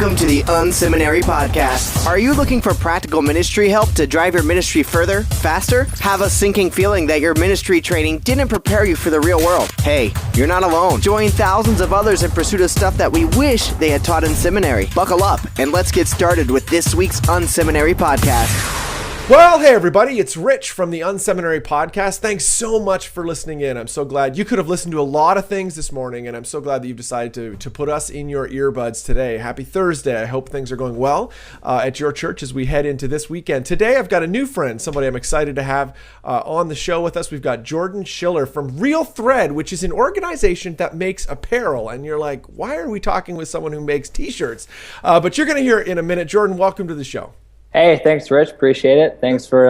Welcome to the unSeminary podcast. Are you looking for practical ministry help to drive your ministry further, faster? Have a sinking feeling that your ministry training didn't prepare you for the real world? Hey, you're not alone. Join thousands of others in pursuit of stuff that we wish they had taught in seminary. Buckle up and let's get started with this week's unSeminary podcast. Well, hey everybody, it's Rich from the unSeminary podcast. Thanks so much for listening in. I'm so glad you could have listened to a lot of things this morning, and I'm so glad that you've decided to put us in your earbuds today. Happy Thursday. I hope things are going well at your church as we head into this weekend. Today, I've got a new friend, somebody I'm excited to have on the show with us. We've got Jordan Schiller from Real Thread, which is an organization that makes apparel. And you're like, why are we talking with someone who makes t-shirts? But you're going to hear it in a minute. Jordan, welcome to the show. Hey, thanks, Rich. Appreciate it. Thanks for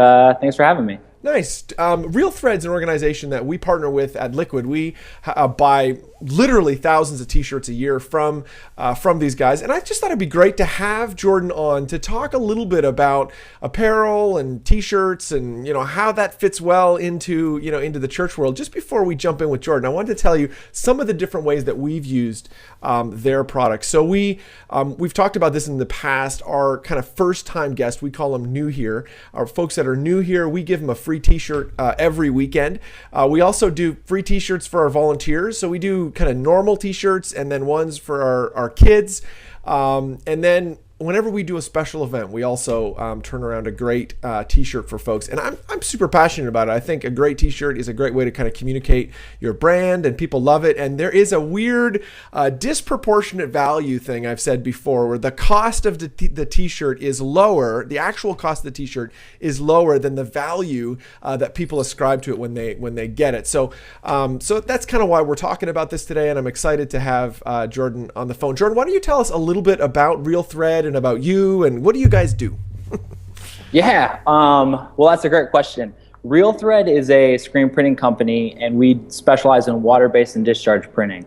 having me. Nice. Real Thread's an organization that we partner with at Liquid. We buy literally thousands of t-shirts a year from these guys. And I just thought it'd be great to have Jordan on to talk a little bit about apparel and t-shirts and, how that fits well into the church world. Just before we jump in with Jordan, I wanted to tell you some of the different ways that we've used their products. So we've talked about this in the past. Our kind of first time guest, we call them new here. Our folks that are new here, we give them a free t-shirt every weekend. We also do free t-shirts for our volunteers. So we do kind of normal t-shirts and then ones for our kids. And then whenever we do a special event, we also turn around a great t-shirt for folks. And I'm super passionate about it. I think a great t-shirt is a great way to kind of communicate your brand, and people love it. And there is a weird disproportionate value thing I've said before, where the cost of the t-shirt is lower. The actual cost of the t-shirt is lower than the value that people ascribe to it when they get it. So that's kind of why we're talking about this today. And I'm excited to have Jordan on the phone. Jordan, why don't you tell us a little bit about Real Thread and about you, and what do you guys do? Yeah, well, that's a great question. Real Thread is a screen printing company, and we specialize in water-based and discharge printing.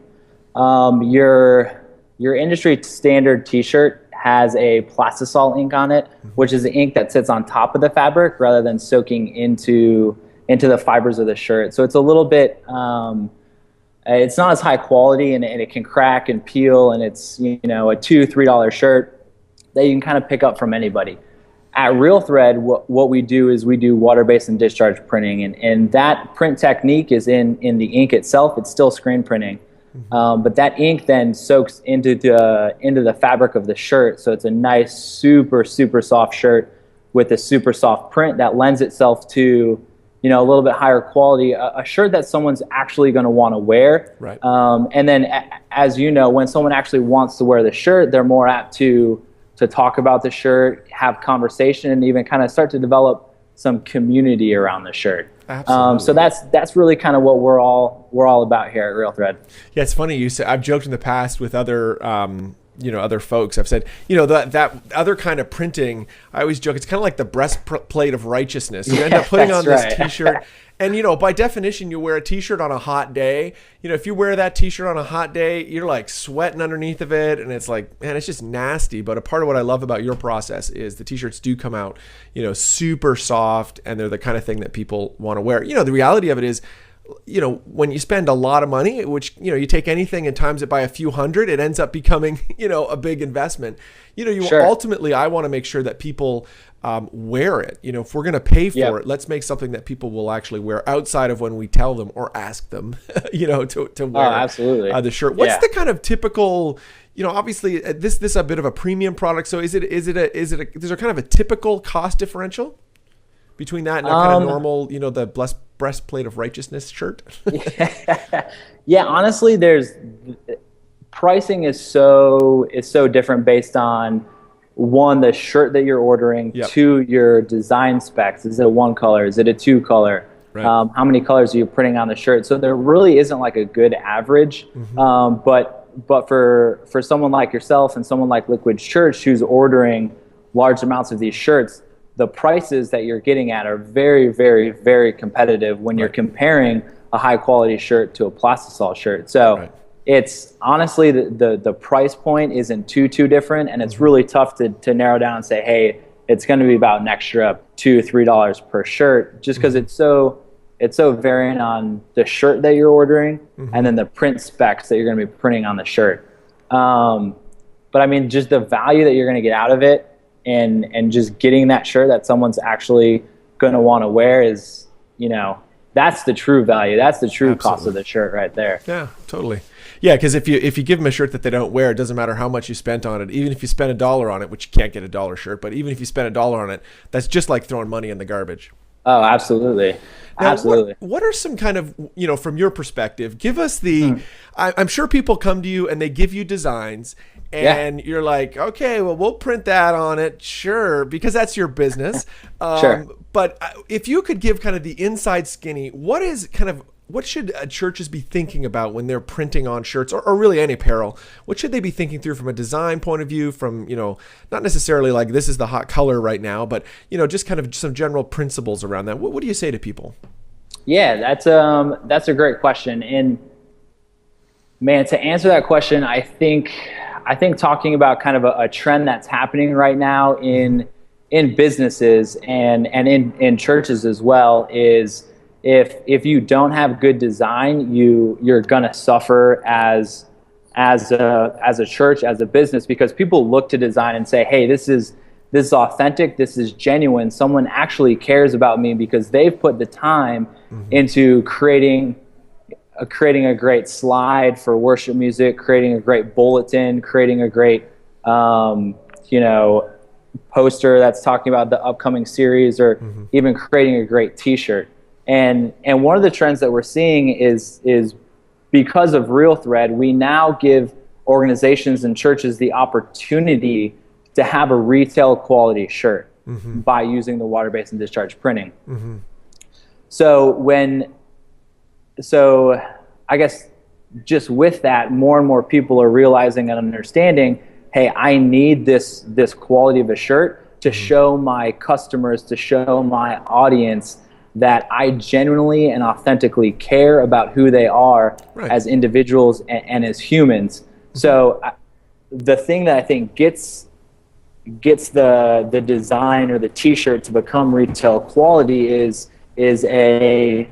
Your industry standard t-shirt has a plastisol ink on it, which is the ink that sits on top of the fabric rather than soaking into the fibers of the shirt. So it's a little bit, it's not as high quality, and it can crack and peel, and it's a $2-3 shirt that you can kind of pick up from anybody. At Real Thread, what we do is we do water-based and discharge printing, and that print technique is in the ink itself. It's still screen printing, but that ink then soaks into the fabric of the shirt, so it's a nice, super, super soft shirt with a super soft print that lends itself to a little bit higher quality, a shirt that someone's actually going to want to wear. Right. And then, as you know, when someone actually wants to wear the shirt, they're more apt to talk about the shirt, have conversation, and even kind of start to develop some community around the shirt. Absolutely. So that's really kind of what we're all about here at Real Thread. Yeah, it's funny you said. I've joked in the past with other other folks. I've said, that other kind of printing, I always joke, it's kind of like the breastplate of righteousness. You end up putting on this t-shirt, and by definition, you wear a t-shirt on a hot day. If you wear that t-shirt on a hot day, you're like sweating underneath of it, and it's like, man, it's just nasty. But a part of what I love about your process is the t-shirts do come out, super soft, and they're the kind of thing that people want to wear. The reality of it is, when you spend a lot of money, which, you take anything and times it by a few hundred, it ends up becoming, a big investment. Sure. Ultimately, I want to make sure that people wear it. If we're going to pay for it, let's make something that people will actually wear outside of when we tell them or ask them, to wear absolutely. The shirt. What's the kind of typical, obviously this is a bit of a premium product. So is there kind of a typical cost differential between that and a kind of normal, the breastplate of righteousness shirt? Yeah, honestly, pricing is so different based on, one, the shirt that you're ordering, two, your design specs. Is it a one color? Is it a two color? Right. How many colors are you printing on the shirt? So there really isn't like a good average. But for someone like yourself and someone like Liquid Church who's ordering large amounts of these shirts, the prices that you're getting at are very, very, very competitive when you're comparing a high quality shirt to a plastisol shirt. So it's honestly the price point isn't too different, and it's really tough to narrow down and say, hey, it's going to be about an extra $2-3 per shirt, just because it's so variant on the shirt that you're ordering and then the print specs that you're going to be printing on the shirt. but I mean, just the value that you're going to get out of it, and just getting that shirt that someone's actually going to want to wear is, you know, that's the true value. That's the true cost of the shirt right there. Yeah, totally. Yeah, because if you give them a shirt that they don't wear, it doesn't matter how much you spent on it. Even if you spend $1 on it, which you can't get $1 shirt, but even if you spend $1 on it, that's just like throwing money in the garbage. Oh, absolutely. Now, Absolutely. What are some kind of, you know, from your perspective, give us the, I'm sure people come to you and they give you designs and you're like, okay, well, we'll print that on it. Sure. Because that's your business. Sure. But if you could give kind of the inside skinny, what should churches be thinking about when they're printing on shirts or really any apparel? What should they be thinking through from a design point of view, from, you know, not necessarily like this is the hot color right now, but, you know, just kind of some general principles around that. What do you say to people? Yeah, that's a great question. And man, to answer that question, I think talking about kind of a trend that's happening right now in businesses and in churches as well is, if you don't have good design, you're gonna suffer as a church, as a business, because people look to design and say, hey, this is authentic, this is genuine, someone actually cares about me because they've put the time into creating a great slide for worship music, creating a great bulletin, creating a great poster that's talking about the upcoming series, or even creating a great t-shirt. And one of the trends that we're seeing is because of Real Thread, we now give organizations and churches the opportunity to have a retail quality shirt by using the water-based and discharge printing. So I guess just with that, more and more people are realizing and understanding, hey, I need this quality of a shirt to show my customers, to show my audience that I genuinely and authentically care about who they are as individuals and as humans. So the thing that I think gets the design or the t-shirt to become retail quality is a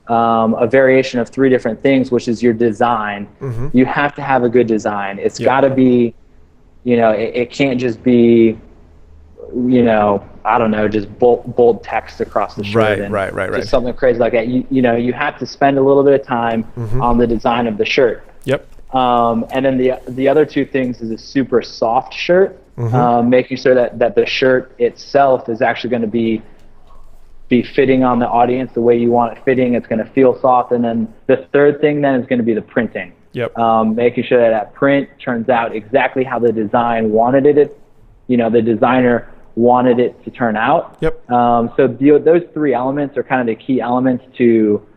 variation of 3 different things, which is your design. You have to have a good design. It's got to be, you know, it can't just be, you know, I don't know, just bold text across the shirt. Right. Just something crazy like that. You know, you have to spend a little bit of time on the design of the shirt. And then the other 2 things is a super soft shirt, making sure that the shirt itself is actually going to be fitting on the audience the way you want it fitting. It's going to feel soft. And then the third thing then is going to be the printing. Making sure that print turns out exactly how the design wanted it. You know, the designer wanted it to turn out. So those 3 elements are kind of the key elements to,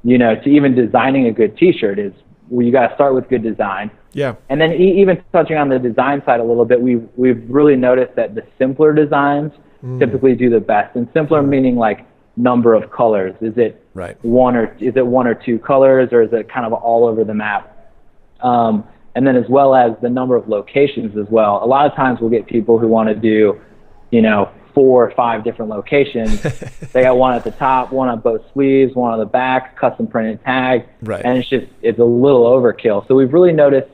you know, to even designing a good t-shirt is, well, you got to start with good design. And then even touching on the design side a little bit, we've really noticed that the simpler designs typically do the best. And simpler meaning like number of colors. Is it one or 2 colors, or is it kind of all over the map? And then as well as the number of locations as well. A lot of times we'll get people who want to do, you know, 4 or 5 different locations. They got one at the top, one on both sleeves, one on the back, custom printed tag. And it's a little overkill. So we've really noticed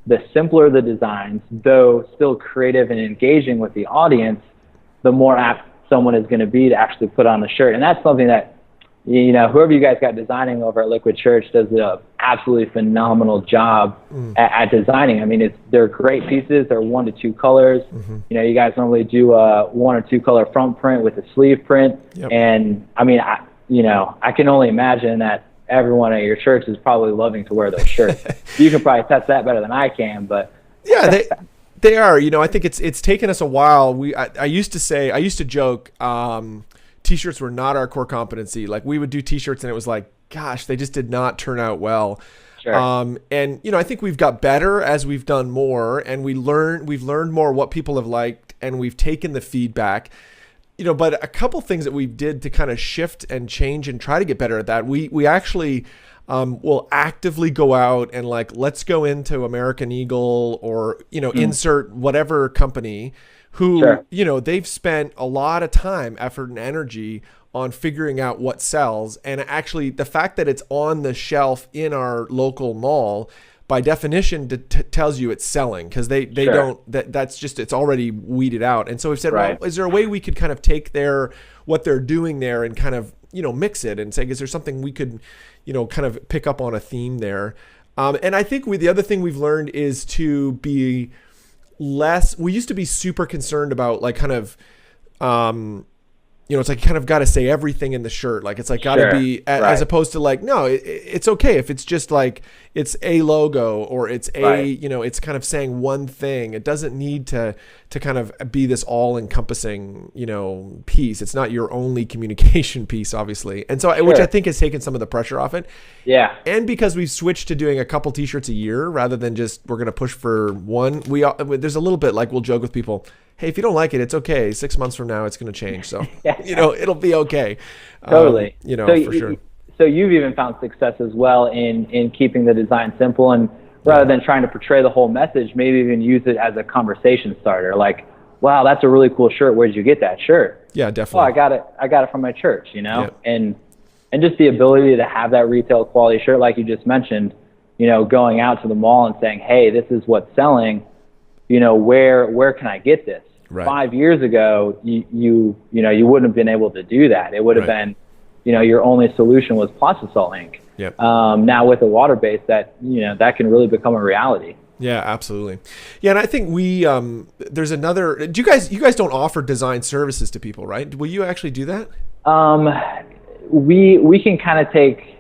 the simpler the designs, though still creative and engaging with the audience, the more apt someone is going to be to actually put on the shirt. And that's something that, you know, whoever you guys got designing over at Liquid Church does an absolutely phenomenal job at designing. I mean, they're great pieces. They're 1 to 2 colors. You know, you guys normally do a 1 or 2 color front print with a sleeve print. And I mean, I can only imagine that everyone at your church is probably loving to wear those shirts. You can probably test that better than I can, but yeah, they are. You know, I think it's taken us a while. I used to joke, t-shirts were not our core competency. Like, we would do t-shirts and it was like, gosh, they just did not turn out well. And, you know, I think we've got better as we've done more, and we've learned more what people have liked, and we've taken the feedback, you know. But a couple things that we did to kind of shift and change and try to get better at that, we actually will actively go out and, like, let's go into American Eagle or, you know, insert whatever company who, you know, they've spent a lot of time, effort, and energy on figuring out what sells. And actually, the fact that it's on the shelf in our local mall by definition tells you it's selling, because they Sure. don't, that's just, it's already weeded out. And so we've said, Right. well, is there a way we could kind of take what they're doing there and kind of, mix it and say, is there something we could, kind of pick up on a theme there? And I think the other thing we've learned is to be we used to be super concerned about like kind of, it's like you kind of got to say everything in the shirt. Like it's like got to Sure. be, Right. as opposed to like, no, it's okay if it's just like, it's a logo or it's Right. it's kind of saying one thing. It doesn't need to kind of be this all encompassing, piece. It's not your only communication piece, obviously. And so, which I think has taken some of the pressure off it. Yeah. And because we've switched to doing a couple t-shirts a year rather than just, we're going to push for one, there's a little bit like, we'll joke with people, hey, if you don't like it, it's okay. 6 months from now, it's going to change. So, Yeah. it'll be okay. Totally. For sure. So you've even found success as well in keeping the design simple, and rather than trying to portray the whole message, maybe even use it as a conversation starter. Like, wow, that's a really cool shirt. Where did you get that shirt? Yeah, Oh, definitely. I got it from my church, Yeah. and just the ability to have that retail quality shirt, like you just mentioned, going out to the mall and saying, hey, this is what's selling, where can I get this? Right. 5 years ago, you wouldn't have been able to do that. It would have Right. been, your only solution was Plastisol ink. Yep. Now with a water base, that can really become a reality. Yeah, absolutely. Yeah, and I think there's another. Do you guys don't offer design services to people, right? Will you actually do that? We can kind of take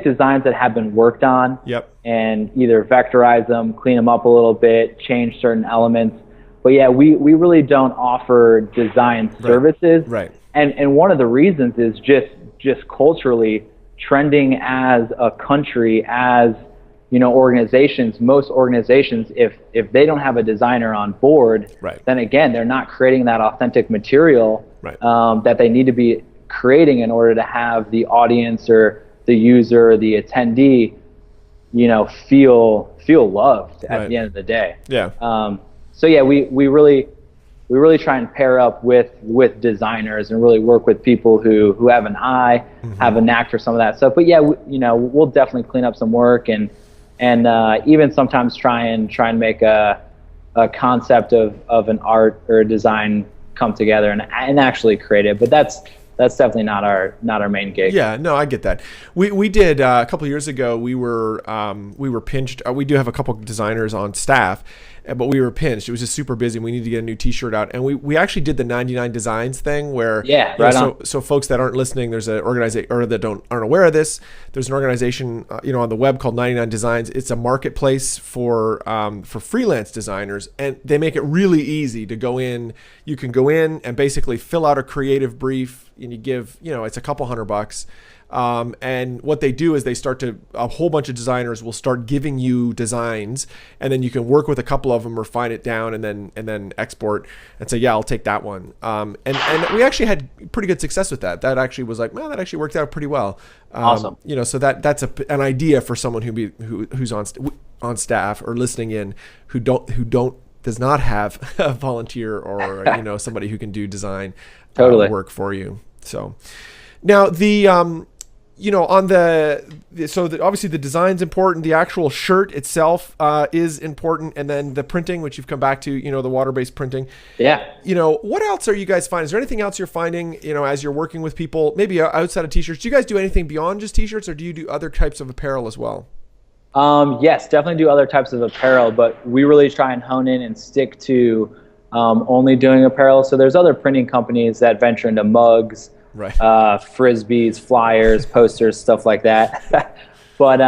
designs that have been worked on. Yep. And either vectorize them, clean them up a little bit, change certain elements. But yeah, we really don't offer design services. Right. And one of the reasons is just culturally, trending as a country, as organizations, most organizations, if they don't have a designer on board, Right. then again, they're not creating that authentic material Right. that they need to be creating in order to have the audience or the user or the attendee, feel loved at Right. the end of the day. Yeah. So yeah, we really try and pair up with designers and really work with people who have an eye, have a knack for some of that stuff. But yeah, we'll definitely clean up some work and even sometimes try and make a concept of an art or a design come together and actually create it. But that's definitely not our main gig. Yeah, no, I get that. We did a couple of years ago. We were pinched. We do have a couple of designers on staff, but we were pinched. It was just super busy. And we needed to get a new T-shirt out, and we actually did the 99 designs thing where So folks that aren't listening, there's an organization or that aren't aware of this. There's an organization on the web called 99 Designs. It's a marketplace for freelance designers, and they make it really easy to go in. You can go in and basically fill out a creative brief, and you give it's a couple $100. And what they do is a whole bunch of designers will start giving you designs, and then you can work with a couple of them, refine it down, and then export and say, yeah, I'll take that one. And we actually had pretty good success with that. That actually was like, man, that actually worked out pretty well. Awesome. So that's an idea for someone who's on staff or listening in who does not have a volunteer or somebody who can do design work for you. So now obviously the design's important. The actual shirt itself is important, and then the printing, which you've come back to, the water-based printing. Yeah. What else are you guys finding? Is there anything else you're finding, as you're working with people, maybe outside of t-shirts? Do you guys do anything beyond just t-shirts, or do you do other types of apparel as well? Yes, definitely do other types of apparel, but we really try and hone in and stick to only doing apparel. So there's other printing companies that venture into mugs, right, frisbees, flyers, posters, stuff like that. But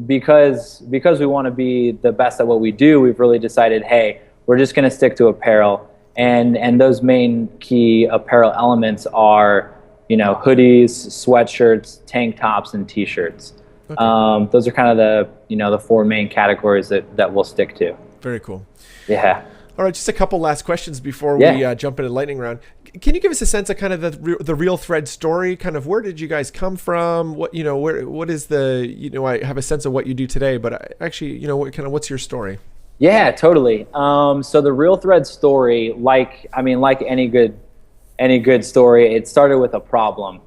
because we want to be the best at what we do, we've really decided, hey, we're just going to stick to apparel, and those main key apparel elements are hoodies, sweatshirts, tank tops, and t-shirts. Okay. Those are kind of the four main categories that we'll stick to. Very cool. Yeah. All right, just a couple last questions before we jump into lightning round. Can you give us a sense of kind of the Real Thread story? Kind of where did you guys come from? What what is the I have a sense of what you do today, but actually what's your story? Yeah, totally. So the Real Thread story, like any good story, it started with a problem.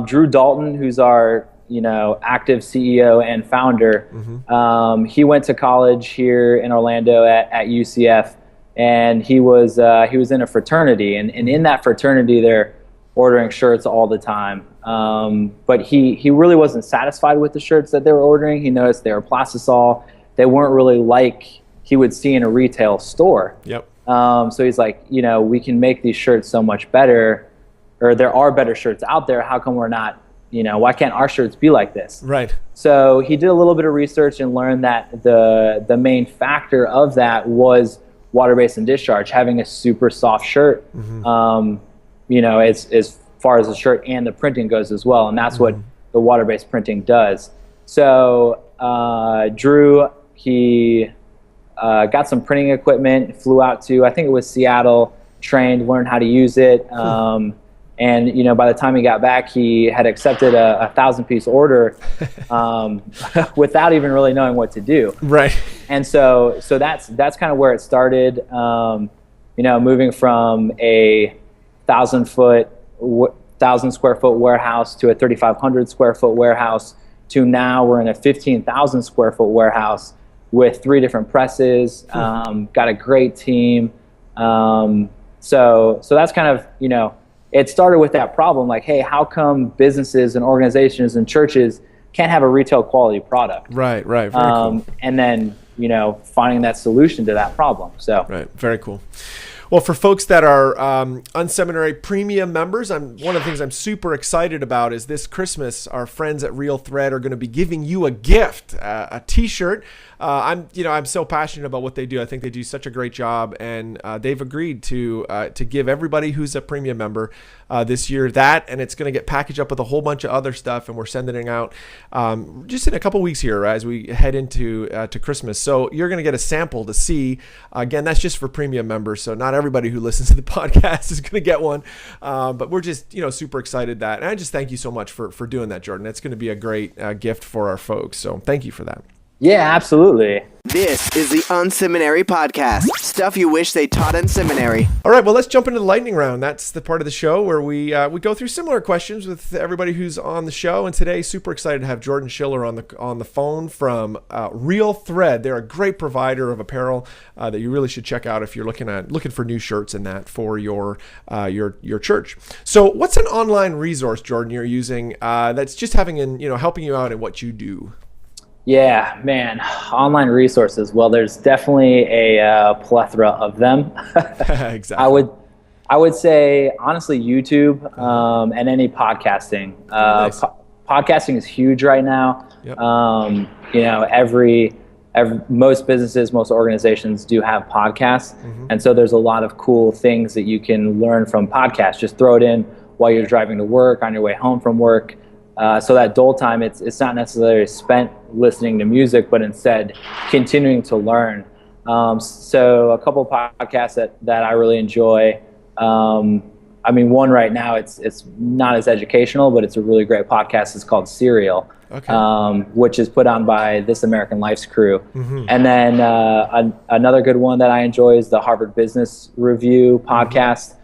Drew Dalton, who's our active CEO and founder. He went to college here in Orlando at UCF, and he was in a fraternity, and in that fraternity they're ordering shirts all the time. But he really wasn't satisfied with the shirts that they were ordering. He noticed they were plastisol. They weren't really like he would see in a retail store. Yep. So he's like, we can make these shirts so much better, or there are better shirts out there. How come we're not, why can't our shirts be like this? Right. So he did a little bit of research and learned that the main factor of that was water-based and discharge, having a super soft shirt, as far as the shirt and the printing goes as well. And that's what the water-based printing does. So Drew, he got some printing equipment, flew out to, I think it was Seattle, trained, learned how to use it. And, by the time he got back, he had accepted a 1,000-piece order without even really knowing what to do. Right. And so that's kind of where it started, moving from a 1,000 square foot warehouse to a 3,500 square foot warehouse to now we're in a 15,000 square foot warehouse with 3 different presses, got a great team. So that's kind of, it started with that problem, like, hey, how come businesses and organizations and churches can't have a retail quality product? Right. Very cool. And then, finding that solution to that problem. So right. Very cool. Well, for folks that are unSeminary premium members, one of the things I'm super excited about is this Christmas, our friends at Real Thread are going to be giving you a gift, a T-shirt. I'm so passionate about what they do. I think they do such a great job, and they've agreed to give everybody who's a premium member this year that, and it's going to get packaged up with a whole bunch of other stuff, and we're sending it out just in a couple weeks here as we head into to Christmas. So you're going to get a sample to see. Again, that's just for premium members, so not everybody who listens to the podcast is going to get one, but we're just super excited that, and I just thank you so much for doing that, Jordan. It's going to be a great gift for our folks, so thank you for that. Yeah, absolutely. This is the unSeminary podcast. Stuff you wish they taught in seminary. All right, well, let's jump into the lightning round. That's the part of the show where we go through similar questions with everybody who's on the show. And today, super excited to have Jordan Schiller on the phone from Real Thread. They're a great provider of apparel that you really should check out if you're looking for new shirts and that for your church. So, what's an online resource, Jordan, you're using that's just helping you out in what you do? Yeah, man, online resources. Well, there's definitely a plethora of them. Exactly. I would say, honestly, YouTube and any podcasting. Nice. Podcasting is huge right now. Yep. Most businesses, most organizations do have podcasts. And so there's a lot of cool things that you can learn from podcasts. Just throw it in while you're driving to work, on your way home from work. So that dull time, it's not necessarily spent listening to music, but instead continuing to learn. So a couple of podcasts that I really enjoy. One right now, it's not as educational, but it's a really great podcast. It's called Serial, which is put on by This American Life's crew. And then another good one that I enjoy is the Harvard Business Review podcast.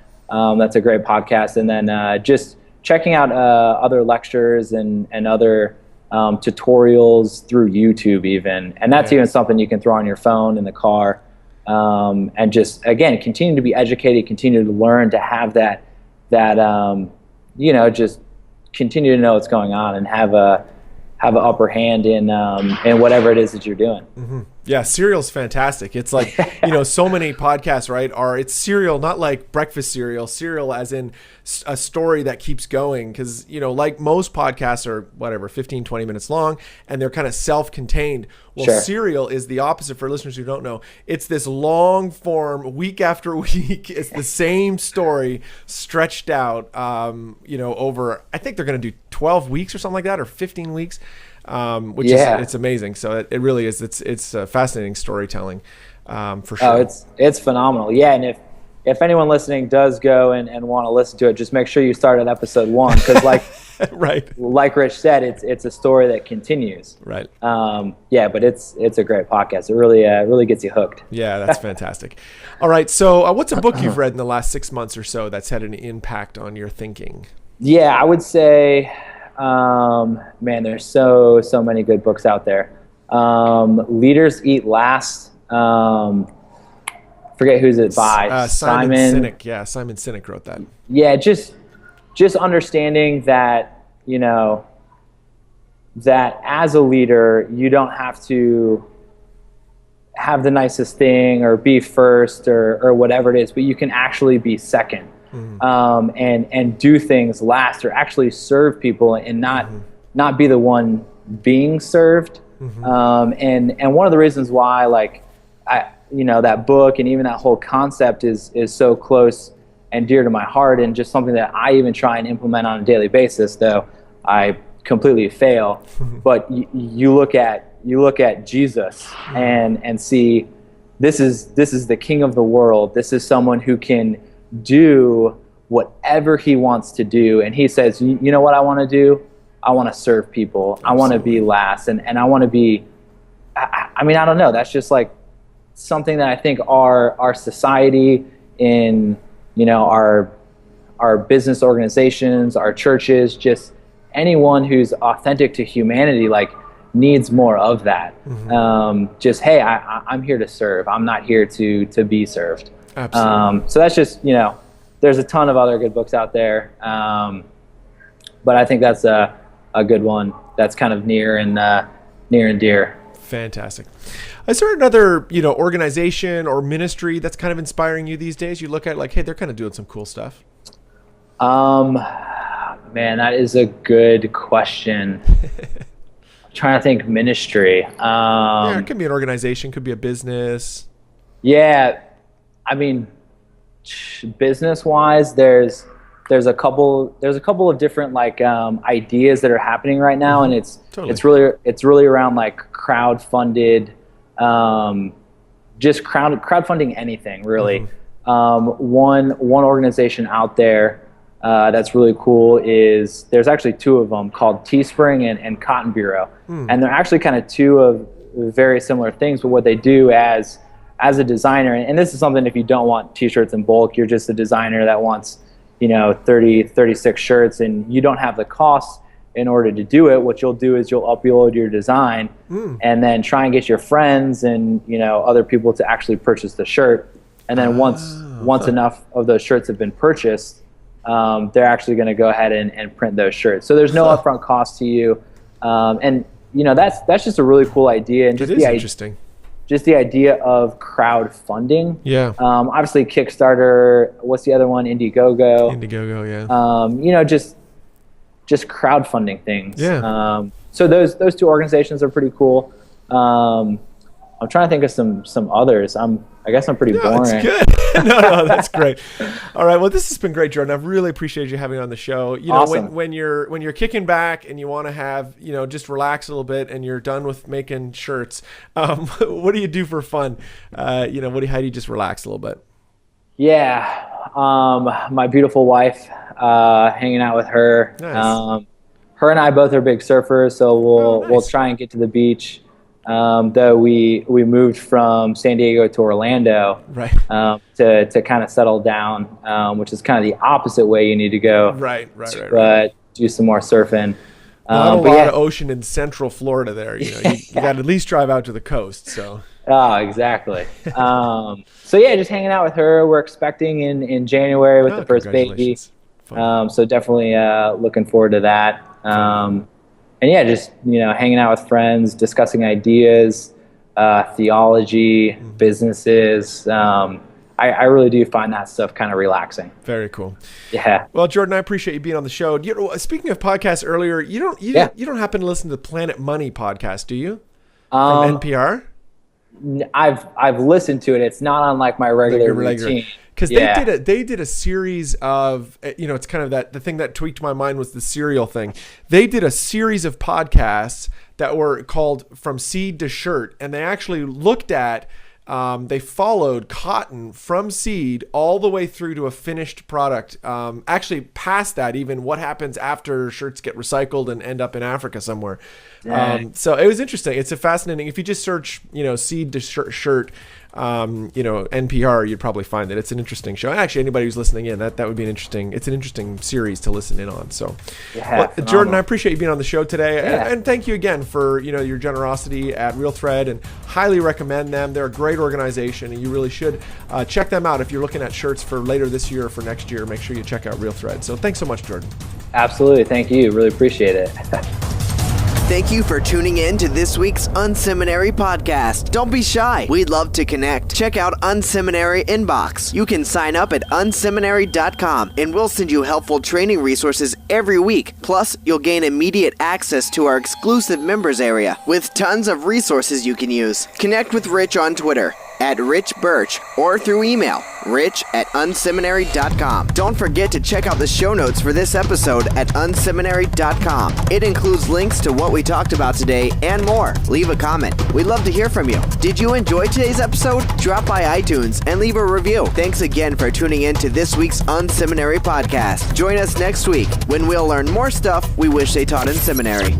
That's a great podcast. And then just checking out other lectures and other tutorials through YouTube even. And that's even something you can throw on your phone in the car. And just, again, continue to be educated, continue to learn, to have that just continue to know what's going on and have an upper hand in whatever it is that you're doing. Yeah, Serial's fantastic. It's like, so many podcasts, right, it's serial, not like breakfast cereal as in a story that keeps going. Because, like most podcasts are, 15, 20 minutes long, and they're kind of self-contained. Well, Sure. Serial is the opposite for listeners who don't know. It's this long form, week after week. It's the same story stretched out, over, I think they're going to do 12 weeks or something like that, or 15 weeks. Which is it's amazing. So it really is. It's fascinating storytelling, for sure. Oh, it's phenomenal. Yeah, and if anyone listening does go and want to listen to it, just make sure you start at episode 1, because right, like Rich said, it's a story that continues. Right. But it's a great podcast. It really gets you hooked. Yeah, that's fantastic. All right. So what's a book you've read in the last 6 months or so that's had an impact on your thinking? Yeah, I would say Man, there's so many good books out there. Leaders Eat Last. Forget who's it by. Simon Sinek. Yeah, Simon Sinek wrote that. Yeah, just understanding that, that as a leader, you don't have to have the nicest thing or be first or whatever it is, but you can actually be second. And do things last, or actually serve people and not be the one being served. And one of the reasons why, like, that book and even that whole concept is so close and dear to my heart, and just something that I even try and implement on a daily basis, though I completely fail. But you look at Jesus and see this is the King of the world. This is someone who can do whatever he wants to do, and he says, you know what I want to do? I want to serve people. Absolutely. I want to be last, and I want to be, I mean, I don't know, that's just like something that I think our society, in our business organizations, our churches, just anyone who's authentic to humanity, like, needs more of that. Just, hey, I'm here to serve. I'm not here to be served. Absolutely. So that's just, there's a ton of other good books out there. But I think that's a good one that's kind of near and dear. Fantastic. Is there another, organization or ministry that's kind of inspiring you these days? You look at, like, hey, they're kind of doing some cool stuff. Man, that is a good question. I'm trying to think ministry. Yeah, it could be an organization, could be a business. Yeah, I mean, business-wise, there's a couple of different, like, ideas that are happening right now, and it's really around, like, crowdfunded, just crowdfunding anything really. One organization out there that's really cool is, there's actually two of them called Teespring and Cotton Bureau, and they're actually kind of two of very similar things. But what they do as a designer, and this is something, if you don't want t-shirts in bulk, you're just a designer that wants 36 shirts, and you don't have the costs in order to do it, what you'll do is you'll upload your design and then try and get your friends and other people to actually purchase the shirt. And then once enough of those shirts have been purchased, they're actually going to go ahead and print those shirts. So there's no upfront cost to you. And that's just a really cool idea. And just interesting. Just the idea of crowdfunding. Yeah. Obviously Kickstarter. What's the other one? Indiegogo. Yeah. Just crowdfunding things. Yeah. So those two organizations are pretty cool. I'm trying to think of some others. I guess I'm pretty boring. That's good. No, that's great. All right. Well, this has been great, Jordan. I've really appreciated you having me on the show. Awesome. when you're kicking back and you want to have, just relax a little bit, and you're done with making shirts, what do you do for fun? How do you just relax a little bit? Yeah. My beautiful wife, hanging out with her. Nice. Her and I both are big surfers, so we'll try and get to the beach. Though we moved from San Diego to Orlando, right, to kind of settle down, which is kind of the opposite way you need to go. Right. But do some more surfing. Not a lot of ocean in Central Florida there. You got to at least drive out to the coast. So. Oh, exactly. So yeah, just hanging out with her. We're expecting in January with the first baby. So definitely looking forward to that. And yeah, just hanging out with friends, discussing ideas, theology, businesses. I really do find that stuff kind of relaxing. Very cool. Yeah. Well, Jordan, I appreciate you being on the show. Speaking of podcasts earlier, you don't happen to listen to the Planet Money podcast, do you? From NPR? I've listened to it. It's not on like my regular routine. Because they did a series of, it's kind of the thing that tweaked my mind was the cereal thing. They did a series of podcasts that were called From Seed to Shirt, and they actually looked at, they followed cotton from seed all the way through to a finished product. Actually past that, even what happens after shirts get recycled and end up in Africa somewhere. So it was interesting. It's a fascinating, if you just search, seed to shirt, NPR, you'd probably find that it's an interesting show. Actually, anybody who's listening in, that would be it's an interesting series to listen in on. So, Jordan, I appreciate you being on the show today, and thank you again for your generosity at Real Thread, and highly recommend them. They're a great organization, and you really should check them out if you're looking at shirts for later this year or for next year. Make sure you check out Real Thread. So, thanks so much, Jordan. Absolutely, thank you. Really appreciate it. Thank you for tuning in to this week's unSeminary podcast. Don't be shy. We'd love to connect. Check out unSeminary Inbox. You can sign up at unSeminary.com, and we'll send you helpful training resources every week. Plus, you'll gain immediate access to our exclusive members area with tons of resources you can use. Connect with Rich on Twitter at Rich Birch or through email, rich@unseminary.com. Don't forget to check out the show notes for this episode at unseminary.com. It includes links to what we talked about today and more. Leave a comment. We'd love to hear from you. Did you enjoy today's episode? Drop by iTunes and leave a review. Thanks again for tuning in to this week's unSeminary podcast. Join us next week when we'll learn more stuff we wish they taught in seminary.